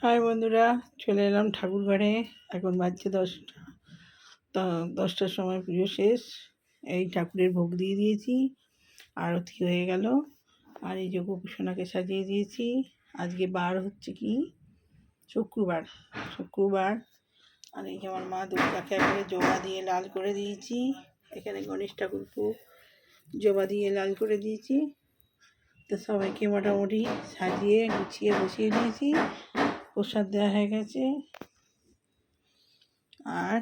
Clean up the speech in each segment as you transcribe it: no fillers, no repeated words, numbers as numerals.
High বন্ধুরা, চলে এলাম ঠাকুর ঘরে। এখন বাজছে 10টা। তা 10টার সময় পুজো শেষ। এই ঠাকুরের ভোগ দিয়ে দিয়েছি, আরতি হয়ে গেল। আর এই যে গোপুসোনাকে সাজিয়ে দিয়েছি। আজকে বার হচ্ছে কি শুক্রবার। আর এই যে আমার মা দুর্গাকে একবারে জবা দিয়ে লাল করে দিয়েছি। এখানে গণেশ ঠাকুরকে জবা দিয়ে লাল করে দিয়েছি। তো সবাইকে মোটামুটি সাজিয়ে গুছিয়ে বসিয়ে দিয়েছি। প্রসাদ দেওয়া হয়ে গেছে। আর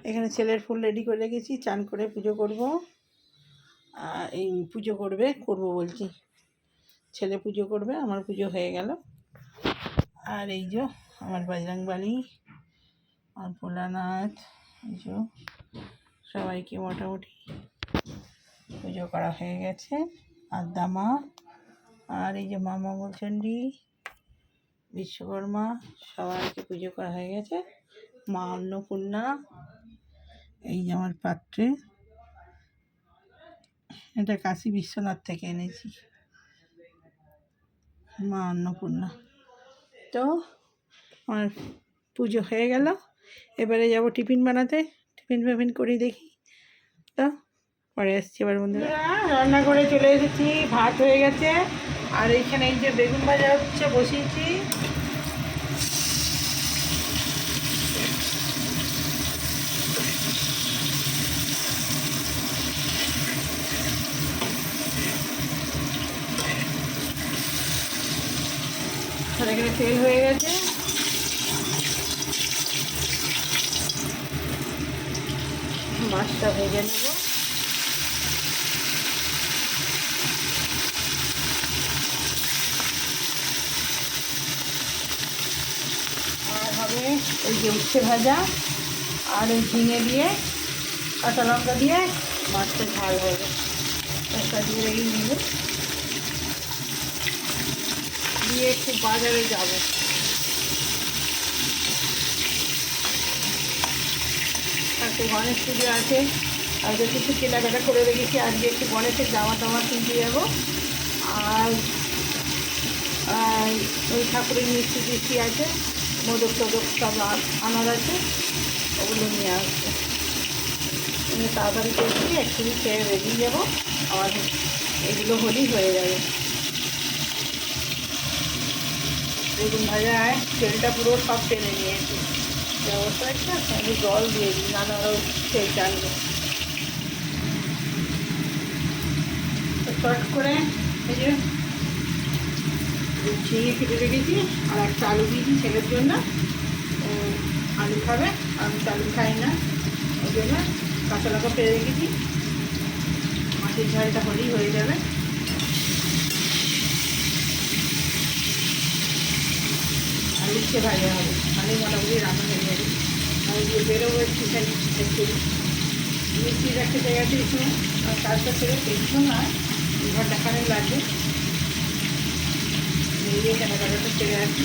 এখানে ছেলের ফুল রেডি করে রেখেছি, চান করে পুজো করব। আর এই পুজো করবো বলছি, ছেলে পুজো করবে, আমার পুজো হয়ে গেল। আর এই যে আমার বজরংবলী, আর ভোলানাথ, এই যে সবাইকে মোটামুটি পুজো করা হয়ে গেছে। আর দামা, আর এই যে মা মঙ্গলচণ্ডী, বিশ্বকর্মা, সবাইকে পুজো করা হয়ে গেছে। মা অন্নপূর্ণা, এই যে আমার পাত্রে, এটা কাশী বিশ্বনাথ থেকে এনেছি, মা অন্নপূর্ণা। তো আমার পুজো হয়ে গেল। এবারে যাব টিফিন বানাতে। টিফিন করে দেখি। তো পরে আসছি আবার বন্ধুরা। রান্না করে চলে এসেছি, ভাত হয়ে গেছে। আর এইখানে এই যে বেগুন ভাজা হচ্ছে, বসিয়েছি। আর এখানে তেল হয়ে গেছে। মাছটা ভেজে নেব। আর হবে ওই যে উচ্ছে ভাজা, আর ওই ঝিঙে দিয়ে কাঁচা লঙ্কা দিয়ে মাছটা ঝাল হবে। একটা দিয়ে এই নেব, দিয়ে একটু বাজারে যাব। আজকে গণেশ পুজো আছে, আজকে কিছু কেনাকাটা করে রেখেছি। আজকে একটু গণেশের জামা টামা কিনতে যাবো। আর ওই ঠাকুরের মিষ্টি টিষ্টি আছে, মোদক টোদক সব আনার আছে, ওগুলো নিয়ে আসবে। তাড়াতাড়ি করছি, একটু খেয়ে বেরিয়ে যাবো। আর এগুলো হলেই হয়ে যাবে। বেগুন ভাজায় তেলটা পুরো সব টেনে নিয়েছি। ব্যবস্থা একটা সঙ্গে জল দিয়ে দিই, নানা তেল টানবে। তো শর্ট করে এই যে ঝিঙে কেটে রেখেছি, আর একটা আলু দিয়েছি ছেলের জন্য। আলু খাবে, আমি তো আলু খাই না, ওই জন্য কাঁচা লঙ্কা পেরে রেখেছি। মাছের ঝালটা হলেই হয়ে যাবে। আর উচ্ছে ভাজা হবে, মানে মোটামুটি রান্না হয়ে যাবে। আমি যে বেরোবো একটুখানি একটু মিষ্টিটা খেতে গেছে এই সময়। আর কাজটা ছেড়ে বেশিক্ষণ না, 2 ঘন্টা খানেক লাগবে। নিজে কেনাকাটাটা ছেড়ে আসি।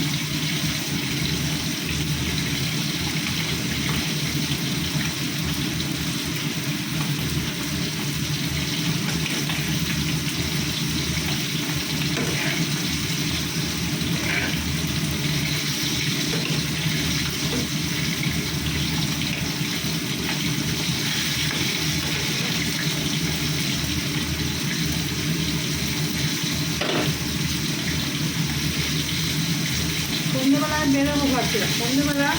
সন্ধ্যেবেলায় বেরোবো ভাবছিলাম, সন্ধ্যেবেলা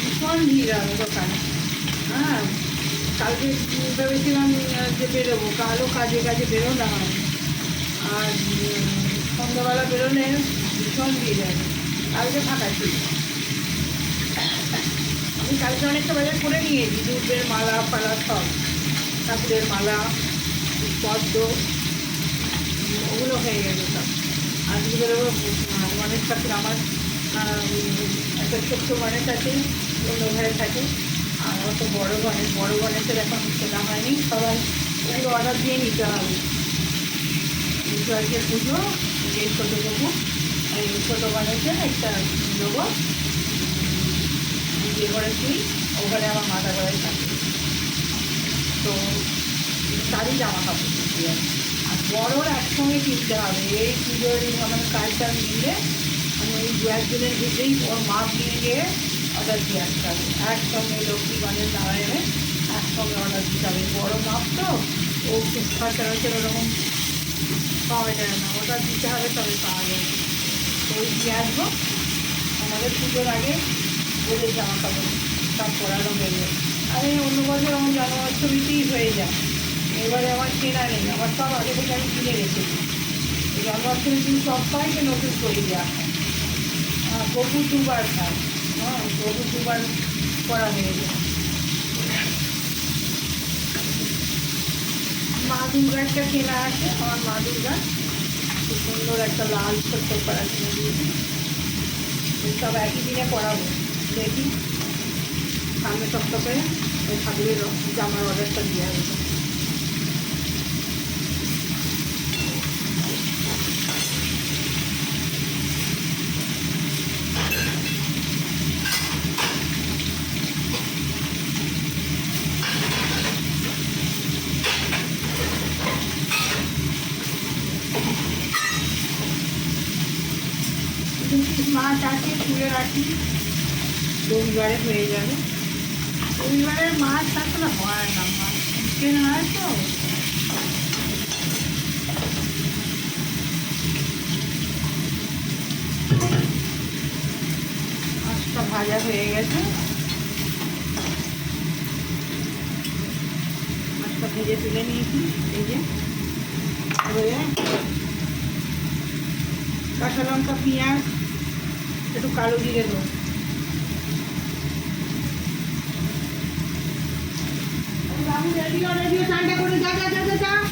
ভীষণ ভিড় হবে দোকানে। হ্যাঁ, কালকে ভেবেছিলাম যে বেরোবো, কালও কাজে বেরোনো হয়। আর সন্ধ্যাবেলা বেরোলে ভীষণ ভিড় হবে। কালকে ফাঁকা ছিল। আমি কালকে অনেকটা বাজার করে নিয়েছি, দুধের মালা ফালা সব, ঠাকুরের মালা, পদ্ম, ওগুলো হয়ে গেছে সব। আজকে বেরোবো গণেশ ঠাকুর। আমার একটা ছোট্ট গণেশ আছে, অন্য ঘরে থাকে। আর আমার তো বড় গণেশের এখন কেনা হয়নি, সবাই ওগুলো অর্ডার দিয়ে নিতে হবে। আজকে পুজো, যে ছোটো দেবো, এই ছোটো গণেশের একটা দেবো। যে ঘরে তুই, ওখানে আমার মাথা ঘরে থাকে। তো তারই জামা কাপড় কিনতে হবে। আর বড়োর একসঙ্গে কিনতে হবে, এই পুজোর মানে কাজটা মিলে আমি এই 1 দিনের ভিতরেই ওর মাপ নিয়ে গিয়ে অর্ডার দিয়ে আসতে হবে। একসঙ্গে লক্ষ্মীগণের নারায়ণে একসঙ্গে অর্ডার দিতে হবে। বড়ো মাপ তো ও সচরাচর ওরকম পাওয়া যায় না, ওটা দিতে হবে তবে পাওয়া যাবে। তো ওই দিয়ে আসবো। আমাদের পুজোর আগে ওদের জামা কাপড় সব পরানো হয়ে যায়। আমি অন্য বছর আমার জন্মাষ্টমীতেই হয়ে যায়, এবারে আমার কেনা নেই, আমার সব আগে থেকে আমি কিনে রেখেছি। জন্মাষ্টমীর দিন সব পাইকে নতুন করে দেওয়া হয়। প্রভু 2বার খায়, প্রভু 2বার করা হয়ে যায়। মা দুর্গা একটা কেনা আছে, আমার মা দুর্গা খুব সুন্দর একটা লাল ছোট্ট করা কিনে দিয়েছি। সব একই দিনে করাবো, দেখি সামনে সপ্তাহে ওই ঠাকুরের জামার অর্ডারটা দিয়ে আসবো। মাছ আছে তুলে রাখি, রবিবারে হয়ে যাবে। রবিবারে মাছ থাকলে হয় না, মাছ চিকেন হয় তো। মাছটা ভাজা হয়ে গেছে, মাছটা ভেজে তুলে নিয়েছি। এই যে এবারে কাঁচা লঙ্কা, পেঁয়াজ, একটু কালো জিরে দেবো।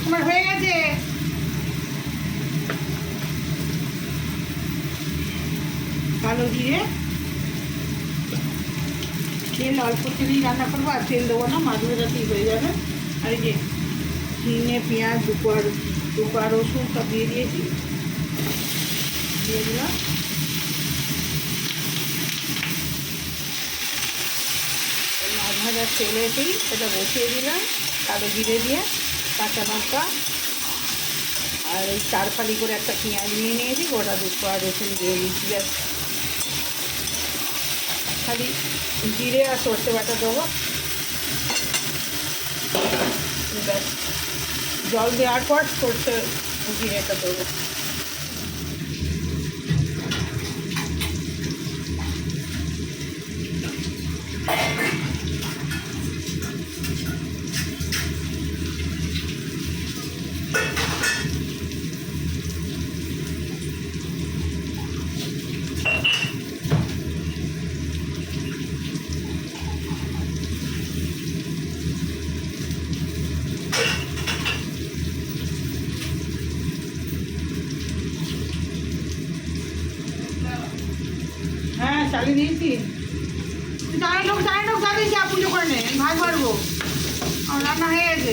আমার হয়ে গেছে। কালো জিরে, তেল অল্প তেলেই রান্না করবো, আর তেল দেবো না, মাছ ভাজাতেই হয়ে যাবে। আর এই যে ঝিঙে, পেঁয়াজ, দুপা রসুন সব দিয়ে দিয়েছি, দিয়ে দিলাম। মাছ ভাজার তেলেতেই এটা বসিয়ে দিলাম, কালো জিরে দিয়ে, কাঁচা লঙ্কা আর এই 4 ফালি করে একটা পেঁয়াজ নিয়ে নিয়েছি, গোটা দুপা রসুন দিয়ে দিয়েছি। ব্যাস, খালি জিরে আর সর্ষে বাটা দেবো। ব্যাস, জল দেওয়ার পর সর্ষে জিরেটা দেবো। হ্যাঁ, চালিয়ে দিয়েছি। জানাই লোক চালিয়েছি, পুজো করে নে, ভাত মারবো, আমার রান্না হয়ে গেছে।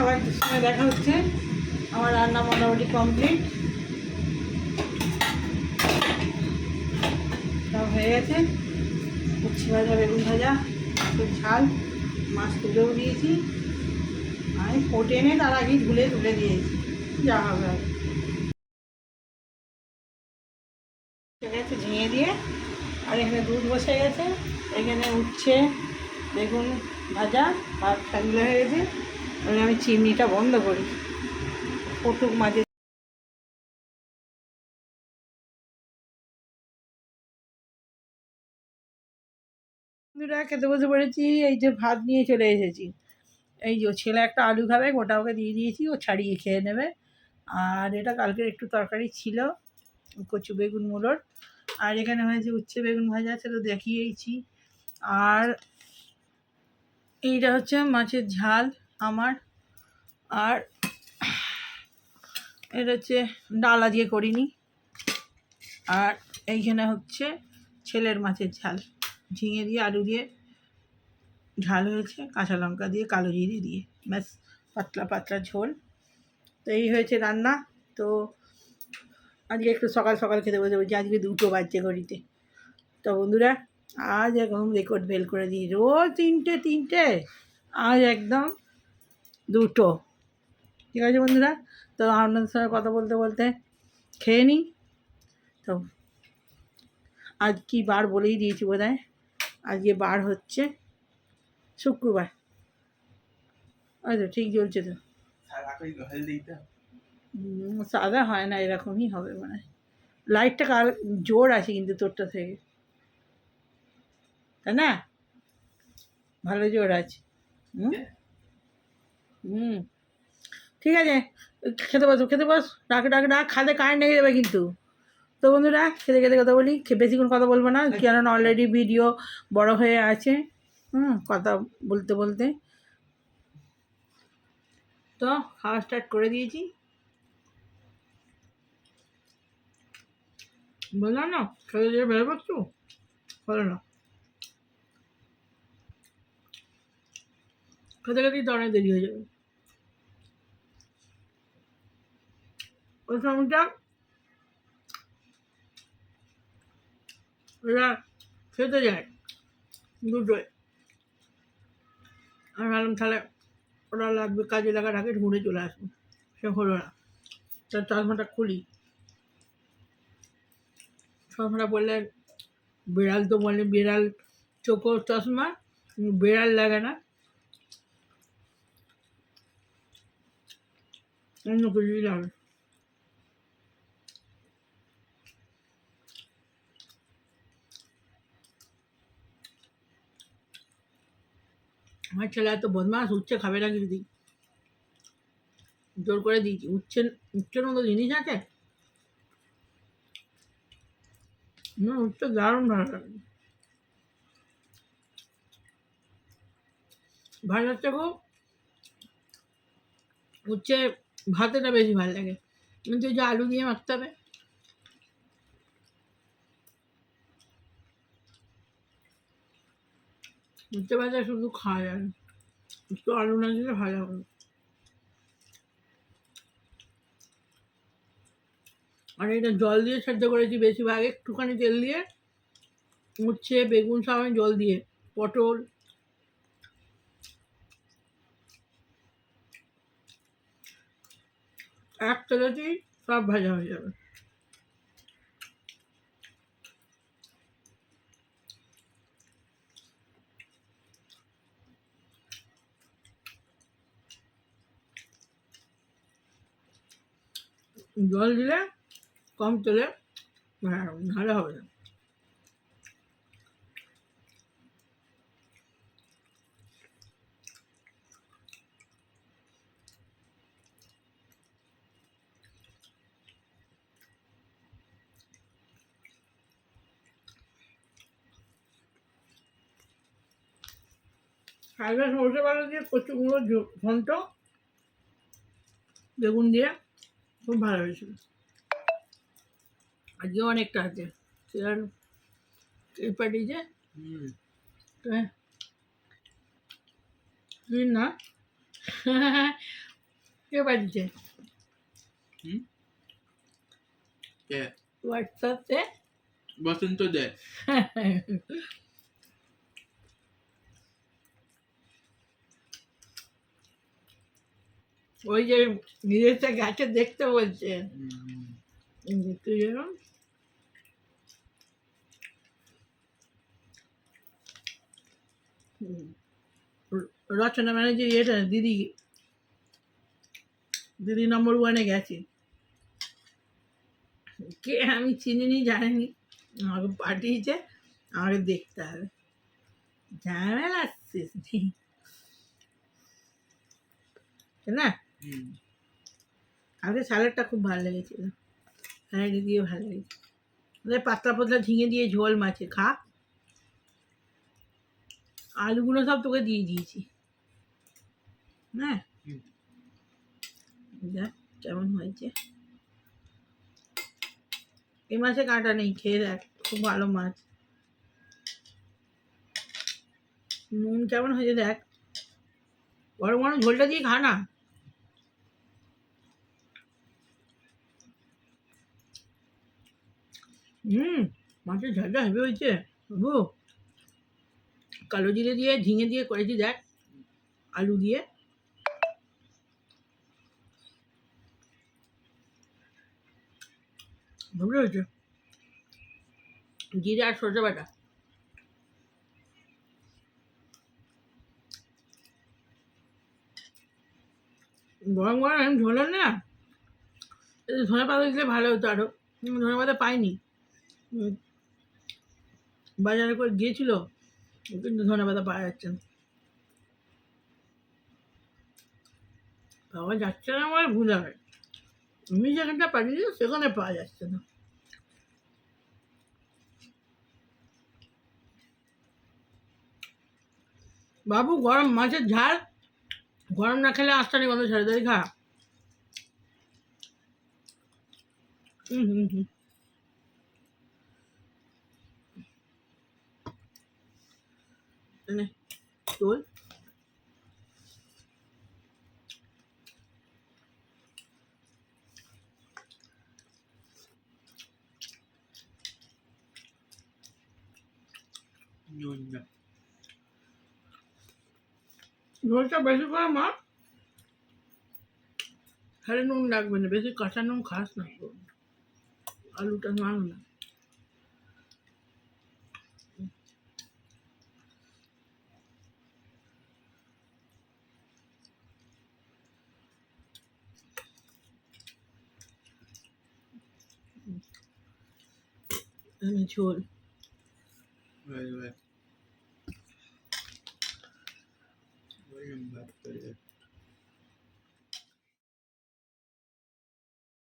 আবার সময় দেখা হচ্ছে। আমার রান্না মোটামুটি কমপ্লিট, সব হয়ে গেছে। উচ্ছে ভাজা, বেগুন ভাজা, মাছের ঝাল, মাছ তুলেও দিয়েছি। আমি ফোটে এনে তার আগেই তুলে দিয়েছি, যা হবে আর। ঠিক আছে, ঝিঙে দিয়ে। আর এখানে দুধ বসে গেছে, এখানে উচ্ছে বেগুন ভাজা ভাত ঠান্ডা হয়ে গেছে। আমি চিমনিটা বন্ধ করি, ফটুক মাঝে। বন্ধুরা, খেতে বসে পড়েছি। এই যে ভাত নিয়ে চলে এসেছি। এই যে ছেলে একটা আলু খাবে, গোটা ওকে দিয়ে দিয়েছি, ও ছাড়িয়ে খেয়ে নেবে। আর এটা কালকের একটু তরকারি ছিল, কচু বেগুন মুলোর। আর এখানে হয়েছে উচ্ছে বেগুন ভাজা, সেটা দেখিয়েছি। আর এইটা হচ্ছে মাছের ঝাল আমার। আর এটা হচ্ছে ডালা দিয়ে করিনি। আর এইখানে হচ্ছে ছেলের মাছের ঝাল, ঝিঙে দিয়ে আলু দিয়ে ঝাল হয়েছে, কাঁচা লঙ্কা দিয়ে কালো জিরে দিয়ে, ব্যাস পাতলা পাতলা ঝোল। তো এই হয়েছে রান্না। তো আজকে একটু সকাল সকাল খেতে বসে বলছি, আজকে 2টো বাজছে ঘড়িতে। তো বন্ধুরা, আজ একদম রেকর্ড ফেল করে দিই, রোজ তিনটে, আজ একদম 2টো। ঠিক আছে বন্ধুরা, তো আপনাদের সঙ্গে কথা বলতে বলতে খেয়ে নিই। তো আজ কি বার বলেই দিয়েছি বোধ হয়, আজকে বার হচ্ছে শুক্রবার। ওই তো ঠিক জ্বলছে তো, সাদা হয় না, এরকমই হবে মানে। লাইটটা জোর আছে কিন্তু তোরটা থেকে, তাই না? ভালো জোর আছে। হুম হুম ঠিক আছে, খেতে বস, ডাক, খাতে কারেন্ট লেগে যাবে কিন্তু। তো বন্ধুরা, খেতে খেতে কথা বলি, বেশিক্ষণ কথা বলবো না, কেননা অলরেডি ভিডিও বড় হয়ে আছে। কথা বলতে বলতে তো খাওয়া স্টার্ট করে দিয়েছি। বললাম না খেতে দিয়ে বেরোবো একটু, হলো না। খেতে খেতেই তো অনেক দেরি হয়ে যাবে। ওই সময়টা ওরা খেতে যায় 2টোয়। আমি ভাবলাম তাহলে ওরা লাগবে, কাজে লাগার আগে ঘুরে চলে আসবো, সে হলো না। তার চশমাটা খুলি, চশমাটা বললে বিড়াল তো বলে বিড়াল চোখের চশমা, বিড়াল লাগে না, অন্য কিছুই লাগে। আমার ছেলে এত বদমাস, উচ্ছে খাবে না কিন্তু জোর করে দিয়েছি। উচ্ছের মতো জিনিস আছে না, উচ্ছে দারুণ ভালো লাগে। ভাজার থেকেও উচ্ছে ভাতেটা বেশি ভালো লাগে, কিন্তু যে আলু দিয়ে মাখতে হবে। উচ্ছে ভাজা শুধু খাওয়া যায় না, একটু আলু না দিলে ভালো হবে। আর এটা জল দিয়ে সেদ্ধ করেছি বেশিরভাগ, একটুখানি তেল দিয়ে। উচ্ছে বেগুন সব আমি জল দিয়ে, পটল এক তেলেতেই সব ভাজা হয়ে যাবে। জল দিলে কম তেলে ভালো হবে না। সাইডে সরষে বাটা দিয়ে কচু গুঁড়ো ঘন্ট বেগুন দিয়ে খুব ভালো হয়েছিল। আজকে অনেকটা আছে, সেখান এই পাঠিয়েছে না কে বাজছে হুম কে হোয়াটসঅ্যাপে বসন্ত দে ওই যে নিজেরটা গাছে দেখতে বলছে তুই যেরকম রচনা মানে যে এটা দিদি দিদি নম্বর ওয়ানে গেছে কে আমি চিনিনি জানিনি আমাকে পাঠিয়েছে আমাকে দেখতে হবে ঝামেলা আসছিস না আমাকে স্যালাডটা খুব ভালো লেগেছিল স্যালাড দিয়ে ভালো লেগেছে পাতলা পাতলা ঝিঙে দিয়ে ঝোল মাছে খা আলুগুলো সব তোকে দিয়ে দিয়েছি হ্যাঁ দেখ কেমন হয়েছে এই মাছে কাঁটা নেই খেয়ে দেখ খুব ভালো মাছ নুন কেমন হয়েছে দেখ গরম গরম ঝোলটা দিয়ে খা না মাছের ঝালটা হেভি হয়েছে বাবু কালো জিরে দিয়ে ঝিঙে দিয়ে করেছি দেখ আলু দিয়ে ভালো হয়েছে জিরে আর সরষে বাটা গরম গরম ঝোলের না ধনে পাতা দিলে ভালো হতো আরো ধনে পাতা পাইনি বাজারে করে গিয়েছিল কিন্তু ধনে পাতা পাওয়া যাচ্ছে না পাওয়া যাচ্ছে না আমার ভুল হবে আমি যেখানটা পাঠিয়েছি সেখানে পাওয়া যাচ্ছে না বাবু গরম মাছের ঝাল গরম না খেলে আস্তানি গন্ধ ছেড়ে দেয় খা চল ঝোলটা বেশি করে মা খালি নুন লাগবে না বেশি কাঁচা নুন খাস না আলুটা নাও না ঝোল Right.